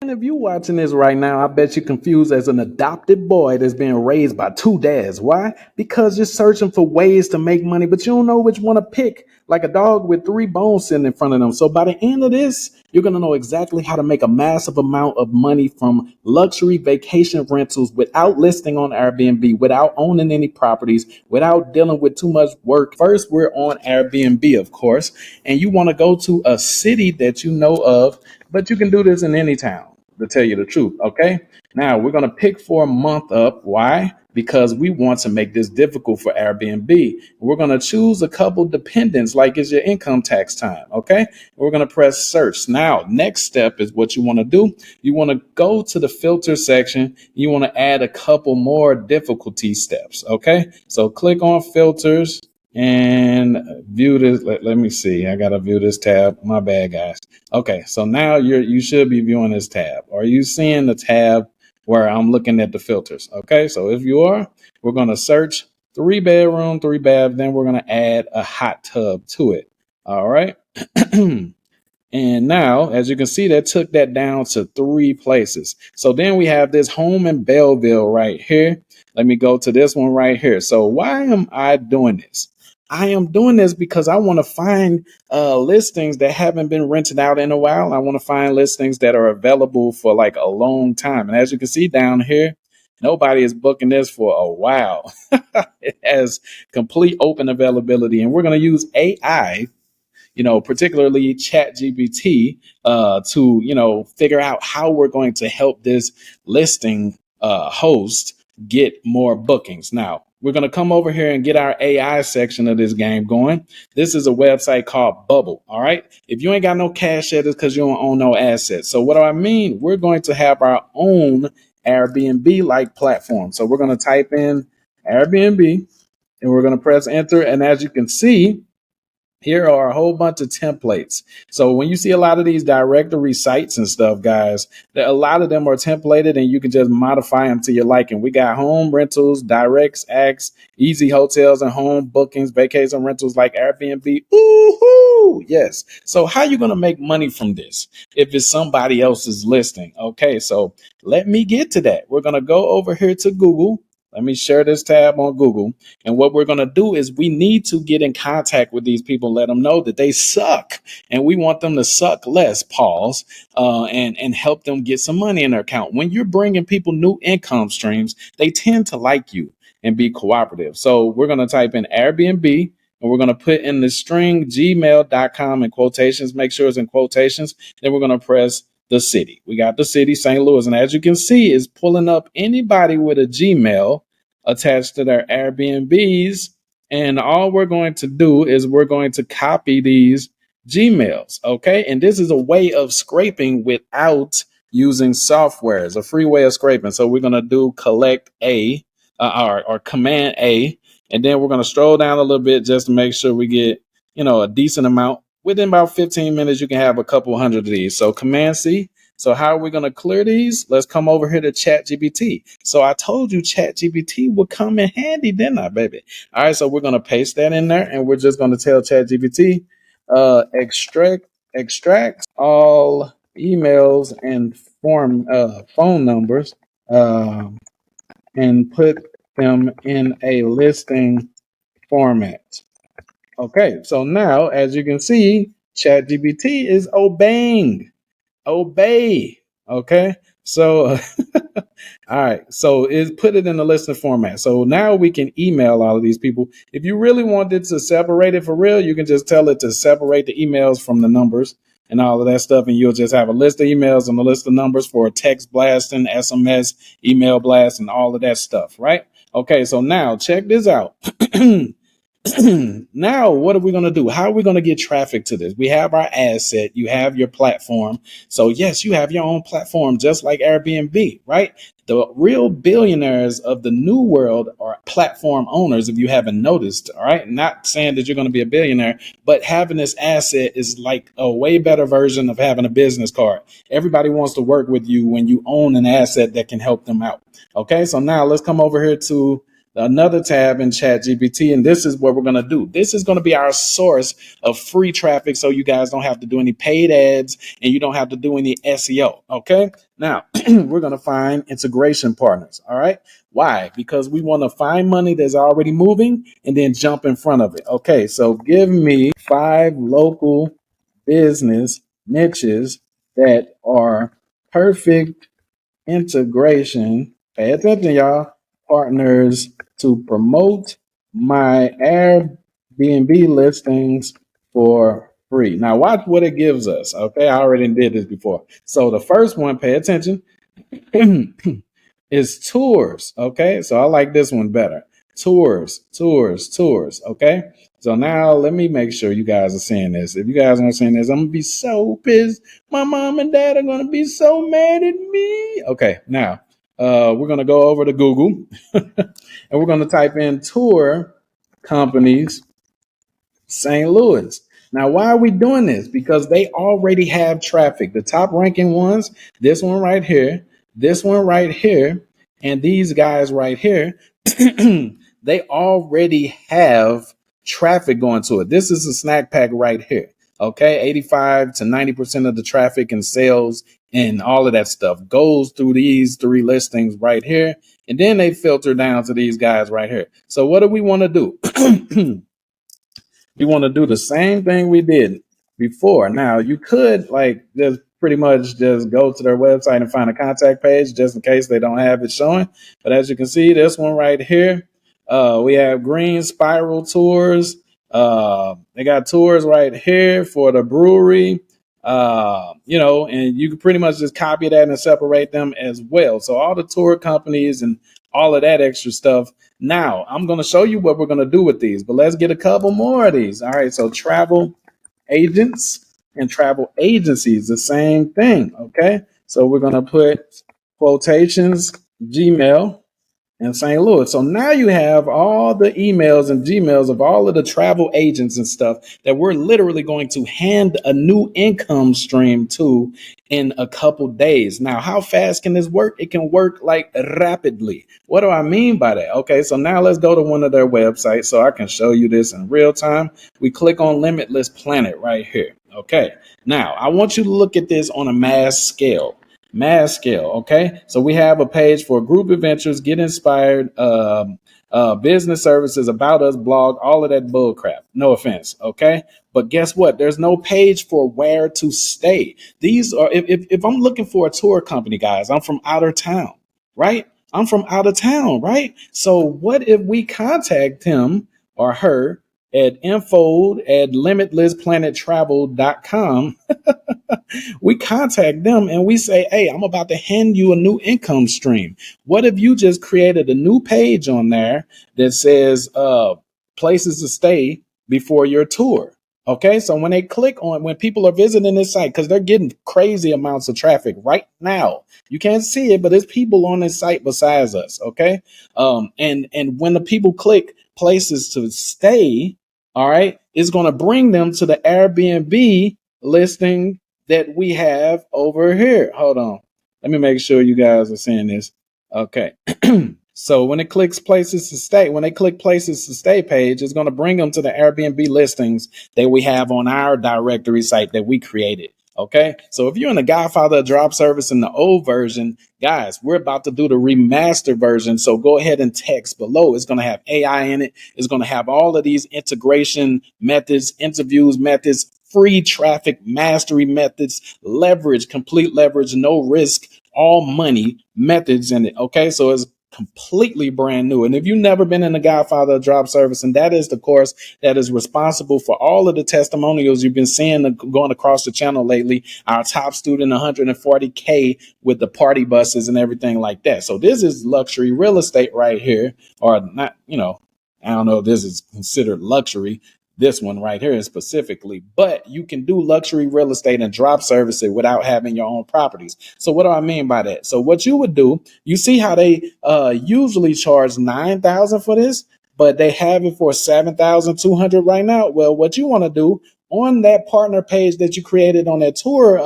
And if you watching this right now, I bet you're confused as an adopted boy that's being raised by two dads. Why? Because you're searching for ways to make money, but you don't know which one to pick, like a dog with three bones sitting in front of them. So by the end of this, you're going to know exactly how to make a massive amount of money from luxury vacation rentals without listing on Airbnb, without owning any properties, without dealing with too much work. First, we're on Airbnb, of course, and you want to go to a city that you know of, but you can do this in any town, to tell you the truth. Okay. Now we're going to pick for a month up. Why? Because we want to make this difficult for Airbnb. We're going to choose a couple dependents, like it's your income tax time. Okay. We're going to press search. Now, next step is what you want to do. You want to go to the filter section. You want to add a couple more difficulty steps. Okay. So click on filters and view this. Let me see. I got to view this tab. My bad, guys. Okay, so now you should be viewing this tab. Are you seeing the tab where I'm looking at the filters? Okay, so if you are, we're going to search 3 bedroom, 3 bath, then we're going to add a hot tub to it. All right. And now, as you can see, that took that down to 3 places. So then we have this home in Belleville right here. Let me go to this one right here. So why am I doing this? I am doing this because I want to find listings that haven't been rented out in a while. I want to find listings that are available for like a long time. And as you can see down here, nobody is booking this for a while. It has complete open availability. And we're going to use AI, particularly ChatGPT, to, figure out how we're going to help this listing host get more bookings. Now, we're going to come over here and get our AI section of this game going. This is a website called Bubble. All right. If you ain't got no cash yet, it's because you don't own no assets. So what do I mean? We're going to have our own Airbnb like platform. So we're going to type in Airbnb and we're going to press enter. And as you can see, here are a whole bunch of templates. So when you see a lot of these directory sites and stuff, guys, a lot of them are templated and you can just modify them to your liking. We got home rentals, directs, acts, easy hotels and home bookings, vacation rentals like Airbnb. Ooh, yes. So how you going to make money from this if it's somebody else's listing? Okay, so let me get to that. We're going to go over here to Google. Let me share this tab on Google. And what we're going to do is we need to get in contact with these people, let them know that they suck. And we want them to suck less, pause, and help them get some money in their account. When you're bringing people new income streams, they tend to like you and be cooperative. So we're going to type in Airbnb and we're going to put in the string gmail.com in quotations. Make sure it's in quotations. Then we're going to press the city. We got the city, St. Louis. And as you can see, it's pulling up anybody with a Gmail attached to their Airbnbs. And all we're going to do is we're going to copy these Gmails. Okay. And this is a way of scraping without using software. It's a free way of scraping. So we're going to do collect A or command A. And then we're going to scroll down a little bit just to make sure we get, a decent amount. Within about 15 minutes, you can have a couple hundred of these. So command C. So how are we going to clear these? Let's come over here to ChatGPT. So I told you ChatGPT would come in handy, didn't I, baby? All right, so we're going to paste that in there, and we're just going to tell ChatGPT, extract all emails and phone numbers, and put them in a listing format. Okay, so now, as you can see, ChatGPT is obeying. Obey. Okay, so all right, so put it in the listing format. So now we can email all of these people. If you really wanted to separate it for real, you can just tell it to separate the emails from the numbers and all of that stuff, and you'll just have a list of emails and a list of numbers for text blasting, SMS, email blast, and all of that stuff, right? Okay, so now check this out. Now, what are we going to do? How are we going to get traffic to this? We have our asset. You have your platform. So yes, you have your own platform, just like Airbnb, right? The real billionaires of the new world are platform owners, if you haven't noticed, all right? Not saying that you're going to be a billionaire, but having this asset is like a way better version of having a business card. Everybody wants to work with you when you own an asset that can help them out. Okay, so now let's come over here to another tab in ChatGPT, and this is what we're going to do. This is going to be our source of free traffic, so you guys don't have to do any paid ads and you don't have to do any SEO. Okay. Now we're going to find integration partners. All right. Why? Because we want to find money that's already moving and then jump in front of it. Okay. So give me 5 local business niches that are perfect integration. Pay attention, y'all. Partners to promote my Airbnb listings for free. Now, watch what it gives us. Okay, I already did this before. So, the first one, pay attention. Is tours. Okay. So I like this one better. Tours, tours, tours. Okay. So now let me make sure you guys are seeing this. If you guys aren't seeing this, I'm gonna be so pissed. My mom and dad are gonna be so mad at me. Okay, now we're gonna go over to Google and we're gonna type in tour companies St. Louis. Now, why are we doing this? Because they already have traffic. The top ranking ones, this one right here, this one right here, and these guys right here, they already have traffic going to it. This is a snack pack right here. Okay, 85 to 90% of the traffic and sales and all of that stuff goes through these 3 listings right here. And then they filter down to these guys right here. So what do we want to do? We want to do the same thing we did before. Now, you could like just pretty much just go to their website and find a contact page just in case they don't have it showing. But as you can see, this one right here, we have Green Spiral Tours. They got tours right here for the brewery. And you can pretty much just copy that and separate them as well. So all the tour companies and all of that extra stuff. Now, I'm going to show you what we're going to do with these, but let's get a couple more of these. All right. So travel agents and travel agencies, the same thing. Okay. So we're going to put quotations, Gmail, in St. Louis. So now you have all the emails and Gmails of all of the travel agents and stuff that we're literally going to hand a new income stream to in a couple days. Now, how fast can this work? It can work like rapidly. What do I mean by that? Okay, so now let's go to one of their websites so I can show you this in real time. We click on Limitless Planet right here. Okay, now I want you to look at this on a mass scale. Mass scale. Okay. So we have a page for group adventures, get inspired, business services, about us, blog, all of that bull crap. No offense. Okay. But guess what? There's no page for where to stay. These are, if I'm looking for a tour company, guys, I'm from outer town, right? I'm from out of town, right? So what if we contact him or her at info@limitlessplanettravel.com? We contact them and we say, hey, I'm about to hand you a new income stream. What if you just created a new page on there that says places to stay before your tour? Okay, so when people are visiting this site, because they're getting crazy amounts of traffic right now, you can't see it, but there's people on this site besides us. Okay, and when the people click places to stay, all right, it's going to bring them to the Airbnb listing that we have over here. Hold on. Let me make sure you guys are seeing this. Okay. So when it clicks places to stay, when they click places to stay page, it's going to bring them to the Airbnb listings that we have on our directory site that we created. Okay. So if you're in the Godfather Drop Service in the old version, guys, we're about to do the remastered version. So go ahead and text below. It's going to have AI in it. It's going to have all of these integration methods, interviews methods, free traffic mastery methods, leverage, complete leverage, no risk, all money methods in it. Okay. So it's completely brand new. And if you've never been in the Godfather Drop Service, and that is the course that is responsible for all of the testimonials you've been seeing going across the channel lately, our top student, 140K with the party buses and everything like that. So this is luxury real estate right here, or not, I don't know if this is considered luxury. This one right here is specifically, but you can do luxury real estate and drop service it without having your own properties. So what do I mean by that? So what you would do, you see how they usually charge $9,000 for this, but they have it for $7,200 right now. Well, what you want to do on that partner page that you created on that tour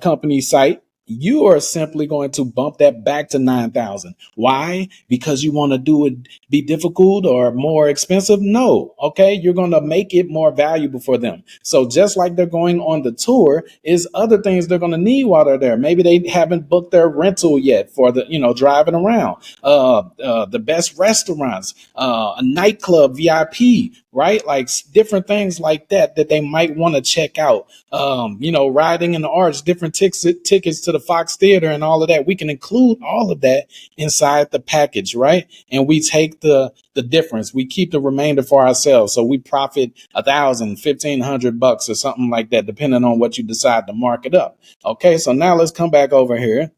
company site, you are simply going to bump that back to 9,000. Why? Because you want to do it be difficult or more expensive? No. Okay. You're going to make it more valuable for them. So just like they're going on the tour, is other things they're going to need while they're there. Maybe they haven't booked their rental yet for the, driving around, the best restaurants, a nightclub VIP, right? Like different things like that they might want to check out. Riding in the arch, different tickets to the Fox Theater and all of that. We can include all of that inside the package, right? And we take the difference. We keep the remainder for ourselves. So we profit 1,000, 1,500 bucks or something like that, depending on what you decide to mark it up. Okay, so now let's come back over here.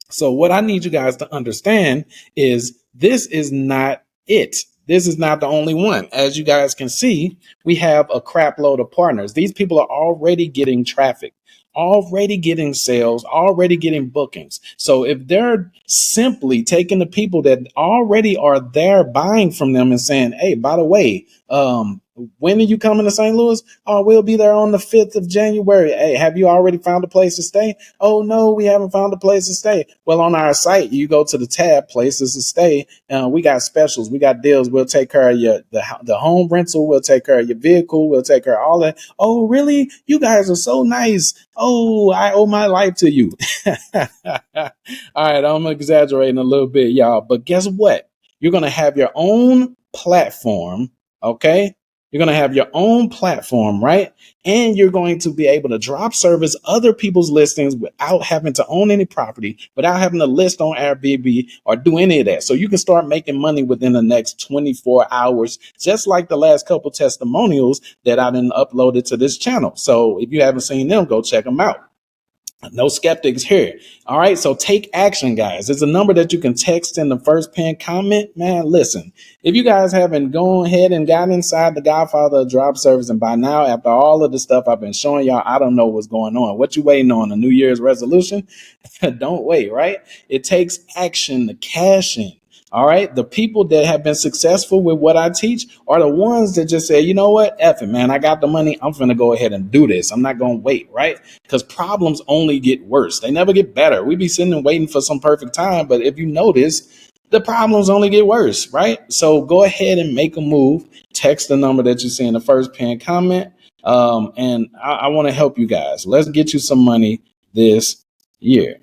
So what I need you guys to understand is this is not it. This is not the only one. As you guys can see, we have a crap load of partners. These people are already getting traffic, already getting sales, already getting bookings. So if they're simply taking the people that already are there buying from them and saying, hey, by the way, when are you coming to St. Louis? Oh, we'll be there on the 5th of January. Hey, have you already found a place to stay? Oh, no, we haven't found a place to stay. Well, on our site, you go to the tab places to stay. We got specials. We got deals. We'll take care of the home rental. We'll take care of your vehicle. We'll take care of all that. Oh, really? You guys are so nice. Oh, I owe my life to you. All right, I'm exaggerating a little bit, y'all. But guess what? You're going to have your own platform, okay? You're going to have your own platform, right? And you're going to be able to drop service other people's listings without having to own any property, without having to list on Airbnb or do any of that. So you can start making money within the next 24 hours, just like the last couple testimonials that I done uploaded to this channel. So if you haven't seen them, go check them out. No skeptics here. All right. So take action, guys. There's a number that you can text in the first pinned comment. Man, listen, if you guys haven't gone ahead and got inside the Godfather of Drop Service, and by now, after all of the stuff I've been showing y'all, I don't know what's going on. What you waiting on? A New Year's resolution? Don't wait, right? It takes action to cash in. All right. The people that have been successful with what I teach are the ones that just say, you know what? F it, man. I got the money. I'm going to go ahead and do this. I'm not going to wait. Right. Because problems only get worse. They never get better. We be sitting and waiting for some perfect time. But if you notice, the problems only get worse. Right. So go ahead and make a move. Text the number that you see in the first pinned comment. And I want to help you guys. Let's get you some money this year.